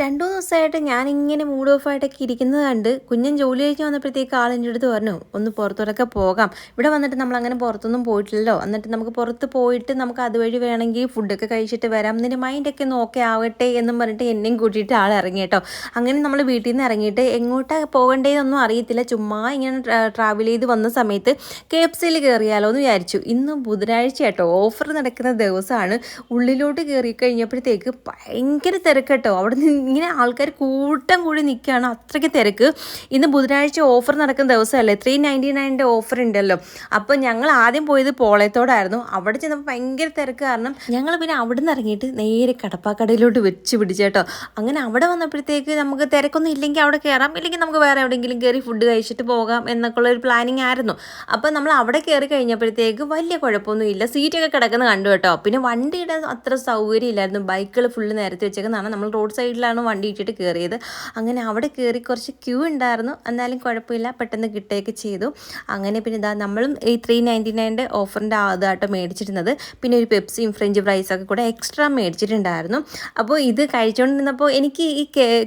2 ദിവസമായിട്ട് ഞാനിങ്ങനെ mood off ആയിട്ടൊക്കെ ഇരിക്കുന്നത് കണ്ട് കുഞ്ഞൻ ജോലി കഴിഞ്ഞ് വന്നപ്പോഴത്തേക്ക് ആളെൻ്റെ അടുത്ത് പറഞ്ഞു, ഒന്ന് പുറത്തോട്ടൊക്കെ പോകാം. ഇവിടെ വന്നിട്ട് നമ്മളങ്ങനെ പുറത്തൊന്നും പോയിട്ടില്ലല്ലോ. എന്നിട്ട് നമുക്ക് പുറത്ത് പോയിട്ട് നമുക്ക് അതുവഴി വേണമെങ്കിൽ ഫുഡൊക്കെ കഴിച്ചിട്ട് വരാം. നിൻ്റെ മൈൻഡൊക്കെ ഒന്ന് ഓക്കെ ആവട്ടെ എന്നും പറഞ്ഞിട്ട് എന്നെയും കൂട്ടിയിട്ട് ആൾ ഇറങ്ങി കേട്ടോ. അങ്ങനെ നമ്മൾ വീട്ടിൽ നിന്ന് ഇറങ്ങിയിട്ട് എങ്ങോട്ടാണ് പോകേണ്ടതെന്നൊന്നും അറിയത്തില്ല. ചുമ്മാ ഇങ്ങനെ ട്രാവൽ ചെയ്ത് വന്ന സമയത്ത് KFCയിൽ കയറിയാലോ എന്ന് വിചാരിച്ചു. ഇന്ന് ബുധനാഴ്ച കേട്ടോ, ഓഫർ നടക്കുന്ന ദിവസമാണ്. ഉള്ളിലോട്ട് കയറി കഴിഞ്ഞപ്പോഴത്തേക്ക് ഭയങ്കര തിരക്ക് കേട്ടോ. അവിടെ നിന്ന് ഇങ്ങനെ ആൾക്കാർ കൂട്ടം കൂടി നിൽക്കുകയാണ്, അത്രയ്ക്ക് തിരക്ക്. ഇന്ന് ബുധനാഴ്ച ഓഫർ നടക്കുന്ന ദിവസമല്ലേ, 399 ഓഫർ ഉണ്ടല്ലോ. അപ്പോൾ ഞങ്ങൾ ആദ്യം പോയത് പോളയത്തോടായിരുന്നു. അവിടെ ചെന്നപ്പോൾ ഭയങ്കര തിരക്ക് കാരണം ഞങ്ങൾ പിന്നെ അവിടെ നിന്ന് ഇറങ്ങിയിട്ട് നേരെ കടപ്പാക്കടയിലോട്ട് വെച്ച് പിടിച്ചേട്ടോ. അങ്ങനെ അവിടെ വന്നപ്പോഴത്തേക്ക് നമുക്ക് തിരക്കൊന്നും ഇല്ലെങ്കിൽ അവിടെ കയറാം, ഇല്ലെങ്കിൽ നമുക്ക് വേറെ എവിടെയെങ്കിലും കയറി ഫുഡ് കഴിച്ചിട്ട് പോകാം എന്നൊക്കെ ഉള്ളൊരു പ്ലാനിങ് ആയിരുന്നു. അപ്പോൾ നമ്മൾ അവിടെ കയറി കഴിഞ്ഞപ്പോഴത്തേക്ക് വലിയ കുഴപ്പമൊന്നുമില്ല, സീറ്റൊക്കെ കിടക്കുന്നത് കണ്ടു കേട്ടോ. പിന്നെ വണ്ടിയുടെ അത്ര സൗകര്യം ഇല്ലായിരുന്നു, ബൈക്കുകൾ ഫുള്ള് നേരത്തെ വെച്ചേക്കുന്നതാണ്. നമ്മൾ റോഡ് സൈഡിലാണ് വണ്ടി ഇട്ടിട്ട് കയറിയത്. അങ്ങനെ അവിടെ കയറി കുറച്ച് ക്യൂ ഉണ്ടായിരുന്നു, എന്നാലും കുഴപ്പമില്ല, പെട്ടെന്ന് കിട്ടുകയൊക്കെ ചെയ്തു. അങ്ങനെ പിന്നെ ഇതാ നമ്മളും ഈ 399 ഓഫറിൻ്റെ ആദ്യമായിട്ട് മേടിച്ചിരുന്നത്. പിന്നെ ഒരു പെപ്സിയും ഫ്രഞ്ച് ഫ്രൈസൊക്കെ കൂടെ എക്സ്ട്രാ മേടിച്ചിട്ടുണ്ടായിരുന്നു. അപ്പോൾ ഇത് കഴിച്ചുകൊണ്ടിരുന്നപ്പോൾ എനിക്ക് ഈ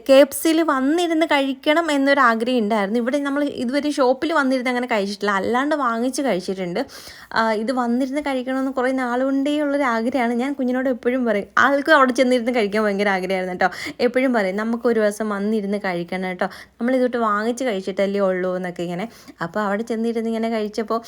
KFCയിൽ വന്നിരുന്ന് കഴിക്കണം എന്നൊരു ആഗ്രഹം ഉണ്ടായിരുന്നു. ഇവിടെ നമ്മൾ ഇതുവരെ ഷോപ്പിൽ വന്നിരുന്ന് അങ്ങനെ കഴിച്ചിട്ടില്ല, അല്ലാണ്ട് വാങ്ങിച്ച് കഴിച്ചിട്ടുണ്ട്. ഇത് വന്നിരുന്ന് കഴിക്കണമെന്ന് കുറേ നാളുകൊണ്ടേ ഉള്ളൊരു ആഗ്രഹമാണ്. ഞാൻ കുഞ്ഞിനോട് എപ്പോഴും പറയും, ആൾക്കും അവിടെ ചെന്നിരുന്ന് കഴിക്കാൻ ഭയങ്കര ആഗ്രഹമായിരുന്നു കേട്ടോ. എപ്പോഴും പറയും നമുക്കൊരു ദിവസം വന്നിരുന്ന് കഴിക്കണം കേട്ടോ, നമ്മളിതൊട്ട് വാങ്ങിച്ച് കഴിച്ചിട്ടല്ലേ ഉള്ളൂ എന്നൊക്കെ ഇങ്ങനെ. അപ്പോൾ അവിടെ ചെന്നിരുന്ന് ഇങ്ങനെ കഴിച്ചപ്പോൾ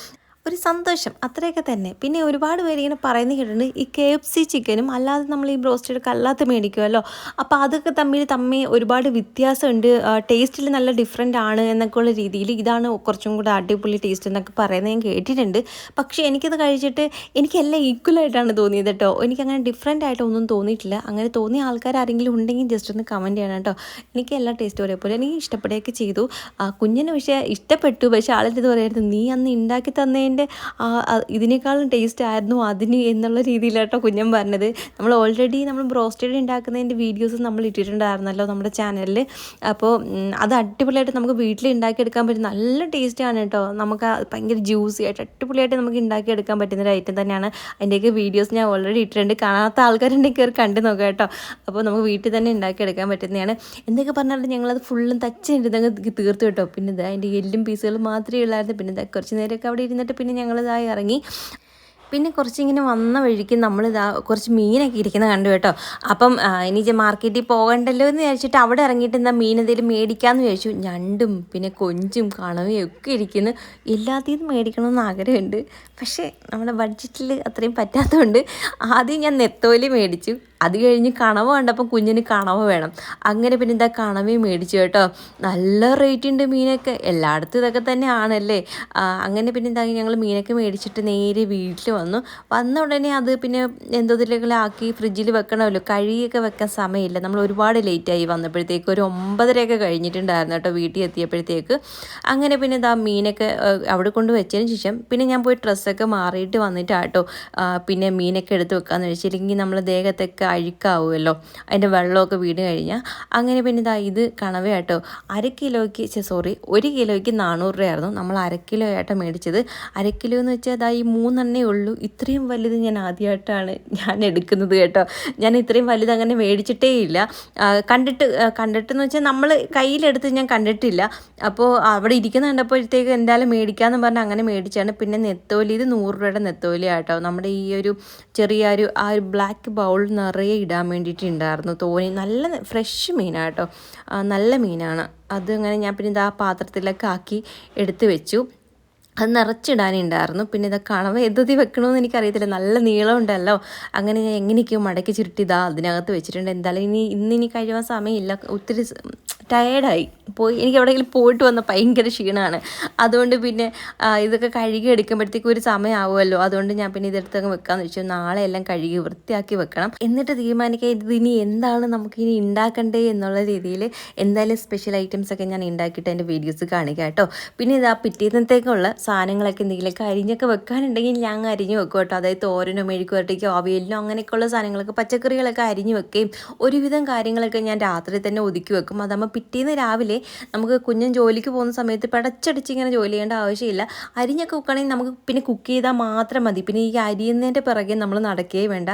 ഒരു സന്തോഷം, അത്രയൊക്കെ തന്നെ. പിന്നെ ഒരുപാട് പേര് ഇങ്ങനെ പറയുന്നത് കേട്ടിട്ടുണ്ട്, ഈ KFC ചിക്കനും അല്ലാതെ നമ്മൾ ഈ ബ്രോസ്റ്റഡ് അല്ലാത്ത മേടിക്കുമല്ലോ, അപ്പോൾ അതൊക്കെ തമ്മിൽ ഒരുപാട് വ്യത്യാസമുണ്ട്, ടേസ്റ്റിൽ നല്ല ഡിഫറെൻ്റ് ആണ് എന്നൊക്കെ ഉള്ള രീതിയിൽ ഇതാണ് കുറച്ചും കൂടെ അടിപൊളി ടേസ്റ്റ് എന്നൊക്കെ പറയുന്നത് ഞാൻ കേട്ടിട്ടുണ്ട്. പക്ഷേ എനിക്കത് കഴിച്ചിട്ട് എനിക്കെല്ലാം ഈക്വലായിട്ടാണ് തോന്നിയത് കേട്ടോ. എനിക്കങ്ങനെ ഡിഫറെൻ്റ് ആയിട്ടൊന്നും തോന്നിയിട്ടില്ല. അങ്ങനെ തോന്നിയ ആൾക്കാർ ആരെങ്കിലും ഉണ്ടെങ്കിൽ ജസ്റ്റ് ഒന്ന് കമൻറ്റ് ചെയ്യണം കേട്ടോ. എനിക്ക് എല്ലാ ടേസ്റ്റും ഒരേപോലെ എനിക്ക് ഇഷ്ടപ്പെടുകയൊക്കെ ചെയ്തു. കുഞ്ഞിന് പക്ഷേ ഇഷ്ടപ്പെട്ടു. പക്ഷേ ആളിൻ്റെ ഇത് പറയായിരുന്നു, നീ അന്ന് ഉണ്ടാക്കി തന്നതിൻ്റെ ഇതിനേക്കാളും ടേസ്റ്റ് ആയിരുന്നു അതിന് എന്നുള്ള രീതിയിലാട്ടോ കുഞ്ഞൻ പറഞ്ഞത്. നമ്മൾ ബ്രോസ്റ്റഡ് ഉണ്ടാക്കുന്നതിൻ്റെ വീഡിയോസ് നമ്മൾ ഇട്ടിട്ടുണ്ടായിരുന്നല്ലോ നമ്മുടെ ചാനലിൽ. അപ്പോൾ അത് അടിപൊളിയായിട്ട് നമുക്ക് വീട്ടിൽ ഉണ്ടാക്കിയെടുക്കാൻ പറ്റും, നല്ല ടേസ്റ്റാണ് കേട്ടോ. നമുക്ക് ഭയങ്കര ജ്യൂസി ആയിട്ട് അടിപൊളിയായിട്ട് നമുക്ക് ഉണ്ടാക്കിയെടുക്കാൻ പറ്റുന്നൊരു ഐറ്റം തന്നെയാണ്. അതിൻ്റെയൊക്കെ വീഡിയോസ് ഞാൻ ഓൾറെഡി ഇട്ടിട്ടുണ്ട്, കാണാത്ത ആൾക്കാരുണ്ടെങ്കിൽ കയറി കണ്ടു നോക്കാം കേട്ടോ. അപ്പോൾ നമുക്ക് വീട്ടിൽ തന്നെ ഉണ്ടാക്കിയെടുക്കാൻ പറ്റുന്നതാണ്. എന്തൊക്കെ പറഞ്ഞാലും ഞങ്ങളത് ഫുള്ളും തച്ചിരുന്നങ്ങ് തീർത്തു കേട്ടോ. പിന്നെ അതിൻ്റെ എല്ലും പീസുകൾ മാത്രമേ ഉള്ളായിരുന്നു. പിന്നെ കുറച്ച് നേരമൊക്കെ അവിടെ ഇരുന്നിട്ട് പിന്നെ ഞങ്ങളിതായി ഇറങ്ങി. പിന്നെ കുറച്ചിങ്ങനെ വന്ന വഴിക്ക് നമ്മളിതാ കുറച്ച് മീനൊക്കെ ഇരിക്കുന്നത് കണ്ടു കേട്ടോ. അപ്പം ഇനി മാർക്കറ്റിൽ പോകണ്ടല്ലോ എന്ന് വിചാരിച്ചിട്ട് അവിടെ ഇറങ്ങിയിട്ട് എന്താ മീൻ എന്തെങ്കിലും മേടിക്കാമെന്ന് വിചാരിച്ചു. ഞണ്ടും പിന്നെ കൊഞ്ചും കണവയും ഒക്കെ ഇരിക്കുന്നു. എല്ലാത്തിനും മേടിക്കണമെന്ന് ആഗ്രഹമുണ്ട്, പക്ഷേ നമ്മുടെ ബഡ്ജറ്റിൽ അത്രയും പറ്റാത്തതുകൊണ്ട് ആദ്യം ഞാൻ നെത്തോലി മേടിച്ചു. അത് കഴിഞ്ഞ് കണവ കണ്ടപ്പോൾ കുഞ്ഞിന് കണവ വേണം. അങ്ങനെ പിന്നെ ഇതാ കണവയും മേടിച്ചു കേട്ടോ. നല്ല റേറ്റ് ഉണ്ട് മീനൊക്കെ, എല്ലായിടത്തും ഇതൊക്കെ തന്നെ ആണല്ലേ. അങ്ങനെ പിന്നെ എന്താ ഞങ്ങൾ മീനൊക്കെ മേടിച്ചിട്ട് നേരെ വീട്ടിൽ വന്ന ഉടനെ അത് പിന്നെ എന്തോതിലേക്കാക്കി ഫ്രിഡ്ജിൽ വെക്കണമല്ലോ, കഴുകിയൊക്കെ വെക്കാൻ സമയമില്ല. നമ്മൾ ഒരുപാട് ലേറ്റായി വന്നപ്പോഴത്തേക്ക്, ഒരു 9:30 കഴിഞ്ഞിട്ടുണ്ടായിരുന്നു കേട്ടോ വീട്ടിൽ എത്തിയപ്പോഴത്തേക്ക്. അങ്ങനെ പിന്നെ ഇതാ മീനൊക്കെ അവിടെ കൊണ്ട് വെച്ചതിന് ശേഷം പിന്നെ ഞാൻ പോയി ഡ്രസ്സൊക്കെ മാറിയിട്ട് വന്നിട്ടാട്ടോ പിന്നെ മീനൊക്കെ എടുത്ത് വെക്കാമെന്ന് വെച്ചില്ലെങ്കിൽ നമ്മൾ ദേഹത്തൊക്കെ അഴുക്കാവുമല്ലോ, അതിൻ്റെ വെള്ളമൊക്കെ വീണ് കഴിഞ്ഞാൽ. അങ്ങനെ പിന്നെ ഇതാ ഇത് കണവ കേട്ടോ. 1 കിലോയ്ക്ക് 1 കിലോയ്ക്ക് 400 രൂപയായിരുന്നു. നമ്മൾ 1/2 കിലോ ആയിട്ടോ മേടിച്ചത്. 1/2 കിലോ എന്ന് വെച്ചാൽ അതാ ഈ 3 ഉള്ളൂ. ഇത്രയും വലുത് ഞാൻ ആദ്യമായിട്ടാണ് എടുക്കുന്നത് കേട്ടോ. ഞാൻ ഇത്രയും വലുത് അങ്ങനെ മേടിച്ചിട്ടേ ഇല്ല. കണ്ടിട്ടെന്ന് വെച്ചാൽ നമ്മൾ കയ്യിലെടുത്ത് ഞാൻ കണ്ടിട്ടില്ല. അപ്പോൾ അവിടെ ഇരിക്കുന്ന കണ്ടപ്പോഴത്തേക്ക് എന്തായാലും മേടിക്കാമെന്ന് പറഞ്ഞാൽ അങ്ങനെ മേടിച്ചാണ്. പിന്നെ നെത്തോലി, ഇത് 100 രൂപയുടെ നെത്തോലി ആട്ടോ. നമ്മുടെ ഈ ഒരു ചെറിയൊരു ആ ഒരു ബ്ലാക്ക് ബൗൾ നിറയെ ഇടാൻ വേണ്ടിയിട്ടുണ്ടായിരുന്നു തോന്നി. നല്ല ഫ്രഷ് മീനാട്ടോ, നല്ല മീനാണ് അത്. അങ്ങനെ ഞാൻ പിന്നെ ഇതാ പാത്രത്തിലൊക്കെ ആക്കി എടുത്ത് വെച്ചു. അത് നിറച്ചിടാനുണ്ടായിരുന്നു. പിന്നെ ഇതൊക്കെ കണവ എന്തോതി വെക്കണമെന്ന് എനിക്കറിയത്തില്ല, നല്ല നീളമുണ്ടല്ലോ. അങ്ങനെ ഞാൻ എങ്ങനെയൊക്കെയോ മടക്കി ചുരുട്ടി ഇതാ അതിനകത്ത് വെച്ചിട്ടുണ്ട്. എന്തായാലും ഇന്നിനി കഴിയാൻ സമയമില്ല, ഒത്തിരി ടയേർഡായി പോയി. എനിക്ക് എവിടെയെങ്കിലും പോയിട്ട് വന്ന ഭയങ്കര ക്ഷീണമാണ്. അതുകൊണ്ട് പിന്നെ ഇതൊക്കെ കഴുകി എടുക്കുമ്പോഴത്തേക്കും ഒരു സമയമാവുമല്ലോ. അതുകൊണ്ട് ഞാൻ പിന്നെ ഇതെടുത്തങ്ങ് വെക്കാമെന്ന് വെച്ചു. നാളെ എല്ലാം കഴുകി വൃത്തിയാക്കി വെക്കണം, എന്നിട്ട് തീരുമാനിക്കുക ഇതിനി എന്താണ് നമുക്കിനി ഉണ്ടാക്കണ്ടേ എന്നുള്ള രീതിയിൽ. എന്തായാലും സ്പെഷ്യൽ ഐറ്റംസൊക്കെ ഞാൻ ഉണ്ടാക്കിയിട്ട് എൻ്റെ വീഡിയോസ് കാണിക്കാം കേട്ടോ. പിന്നെ ഇതാ പിറ്റേന്നത്തേക്കുള്ള സാധനങ്ങളൊക്കെ എന്തെങ്കിലുമൊക്കെ അരിഞ്ഞൊക്കെ വെക്കാനുണ്ടെങ്കിൽ ഞാൻ അരിഞ്ഞ് വെക്കും കേട്ടോ. അതായത് തോരനോ മെഴുക്കുവരട്ടിക്കോ അവിയലിനോ അങ്ങനെയൊക്കെയുള്ള സാധനങ്ങളൊക്കെ പച്ചക്കറികളൊക്കെ അരിഞ്ഞ് വെക്കുകയും ഒരുവിധം കാര്യങ്ങളൊക്കെ ഞാൻ രാത്രി തന്നെ ഒതുക്കി വെക്കും. അതാകുമ്പോൾ പിറ്റേന്ന് രാവിലെ നമുക്ക് കുഞ്ഞൻ ജോലിക്ക് പോകുന്ന സമയത്ത് പടച്ചടിച്ച് ഇങ്ങനെ ജോലി ചെയ്യേണ്ട ആവശ്യമില്ല. അരിഞ്ഞൊക്കെ വെക്കുകയാണെങ്കിൽ നമുക്ക് പിന്നെ കുക്ക് ചെയ്താൽ മാത്രം മതി. പിന്നെ ഈ അരിയുന്നതിൻ്റെ പിറകെ നമ്മൾ നടക്കുകയേ വേണ്ട.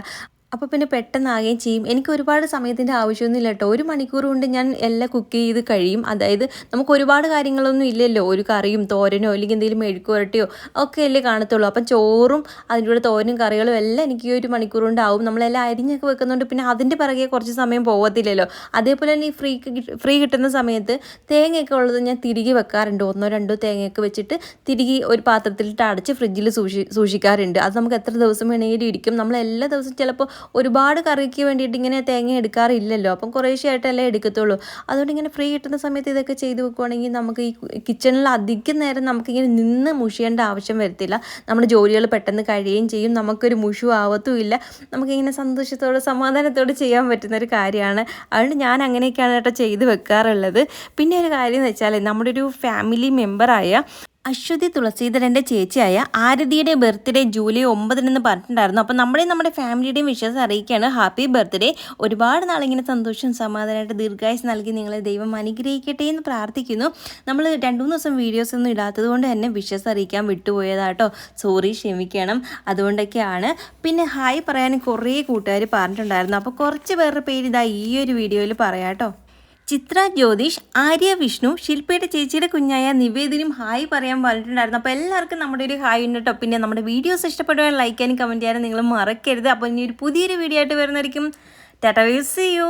അപ്പോൾ പിന്നെ പെട്ടെന്നാകുകയും ചെയ്യും. എനിക്ക് ഒരുപാട് സമയത്തിൻ്റെ ആവശ്യമൊന്നുമില്ല കേട്ടോ. 1 മണിക്കൂർ കൊണ്ട് ഞാൻ എല്ലാം കുക്ക് ചെയ്ത് കഴിയും. അതായത് നമുക്ക് ഒരുപാട് കാര്യങ്ങളൊന്നും ഇല്ലല്ലോ. ഒരു കറിയും തോരനോ അല്ലെങ്കിൽ എന്തെങ്കിലും മെഴുക്കുവരട്ടിയോ ഒക്കെ അല്ലേ കാണത്തുള്ളൂ. അപ്പം ചോറും അതിൻ്റെ കൂടെ തോരനും കറികളും എല്ലാം എനിക്ക് ഈ 1 മണിക്കൂർ കൊണ്ടാവും. നമ്മളെല്ലാം അരിഞ്ഞൊക്കെ വെക്കുന്നുണ്ട്. പിന്നെ അതിൻ്റെ പിറകെ കുറച്ച് സമയം പോകത്തില്ലല്ലോ. അതേപോലെ തന്നെ ഈ ഫ്രീ കിട്ടുന്ന സമയത്ത് തേങ്ങയൊക്കെ ഉള്ളത് ഞാൻ തിരികെ വെക്കാറുണ്ട്. 1-2 തേങ്ങയൊക്കെ വെച്ചിട്ട് തിരികെ ഒരു പാത്രത്തിലിട്ട് അടച്ച് ഫ്രിഡ്ജിൽ സൂക്ഷിക്കാറുണ്ട്. അത് നമുക്ക് എത്ര ദിവസം വേണമെങ്കിലും ഇരിക്കും. നമ്മൾ എല്ലാ ദിവസവും ചിലപ്പോൾ ഒരുപാട് കറിക്ക് വേണ്ടിയിട്ട് ഇങ്ങനെ തേങ്ങ എടുക്കാറില്ലല്ലോ. അപ്പം കുറേശ്ശെയായിട്ടല്ലേ എടുക്കത്തുള്ളൂ. അതുകൊണ്ട് ഇങ്ങനെ ഫ്രീ കിട്ടുന്ന സമയത്ത് ഇതൊക്കെ ചെയ്ത് വെക്കുവാണെങ്കിൽ നമുക്ക് ഈ കിച്ചണിൽ അധികം നേരം നമുക്കിങ്ങനെ നിന്ന് മുഷിയേണ്ട ആവശ്യം വരത്തില്ല. നമ്മുടെ ജോലികൾ പെട്ടെന്ന് കഴിയുകയും ചെയ്യും. നമുക്കൊരു മുഷു ആവത്തുമില്ല. നമുക്കിങ്ങനെ സന്തോഷത്തോടെ സമാധാനത്തോടെ ചെയ്യാൻ പറ്റുന്നൊരു കാര്യമാണ്. അതുകൊണ്ട് ഞാൻ അങ്ങനെയൊക്കെയാണ് കേട്ടോ ചെയ്ത് വെക്കാറുള്ളത്. പിന്നെ ഒരു കാര്യം എന്ന് വെച്ചാൽ നമ്മുടെ ഒരു ഫാമിലി മെമ്പറായ അശ്വതി തുളസീധരൻ്റെ ചേച്ചിയായ ആരതിയുടെ ബർത്ത്ഡേ ജൂലൈ 9 പറഞ്ഞിട്ടുണ്ടായിരുന്നു. അപ്പോൾ നമ്മുടെ ഫാമിലിയുടെയും വിശ്വാസം അറിയിക്കുകയാണ്. Happy birthday. ഒരുപാട് നാളിങ്ങനെ സന്തോഷം സമാധാനമായിട്ട് ദീർഘായുസ് നൽകി നിങ്ങളെ ദൈവം അനുഗ്രഹിക്കട്ടെ എന്ന് പ്രാർത്ഥിക്കുന്നു. നമ്മൾ 2-3 ദിവസം വീഡിയോസ് ഒന്നും ഇടാത്തത് കൊണ്ട് തന്നെ വിശ്വാസം അറിയിക്കാൻ വിട്ടുപോയതാട്ടോ. സോറി, ക്ഷമിക്കണം. അതുകൊണ്ടൊക്കെയാണ്. പിന്നെ ഹായ് പറയാനും കുറേ കൂട്ടുകാർ പറഞ്ഞിട്ടുണ്ടായിരുന്നു. അപ്പോൾ കുറച്ച് പേരുടെ പേര് ഇതാ ഈ ഒരു വീഡിയോയിൽ പറയാം കേട്ടോ. ചിത്ര ജ്യോതിഷ്, ആര്യ വിഷ്ണു, ശില്പയുടെ ചേച്ചിയുടെ കുഞ്ഞായ നിവേദിനും ഹായ് പറയാൻ പറഞ്ഞിട്ടുണ്ടായിരുന്നു. അപ്പോൾ എല്ലാവർക്കും നമ്മുടെ ഒരു ഹായ് ഉണ്ട് കേട്ടോ. പിന്നെ നമ്മുടെ വീഡിയോസ് ഇഷ്ടപ്പെടുവാൻ ലൈക്ക് ചെയ്യാനും കമൻറ്റ് ചെയ്യാനും നിങ്ങൾ മറക്കരുത്. അപ്പോൾ ഇനി ഒരു പുതിയൊരു വീഡിയോ ആയിട്ട് വരുന്നതായിരിക്കും. Ta ta, see U.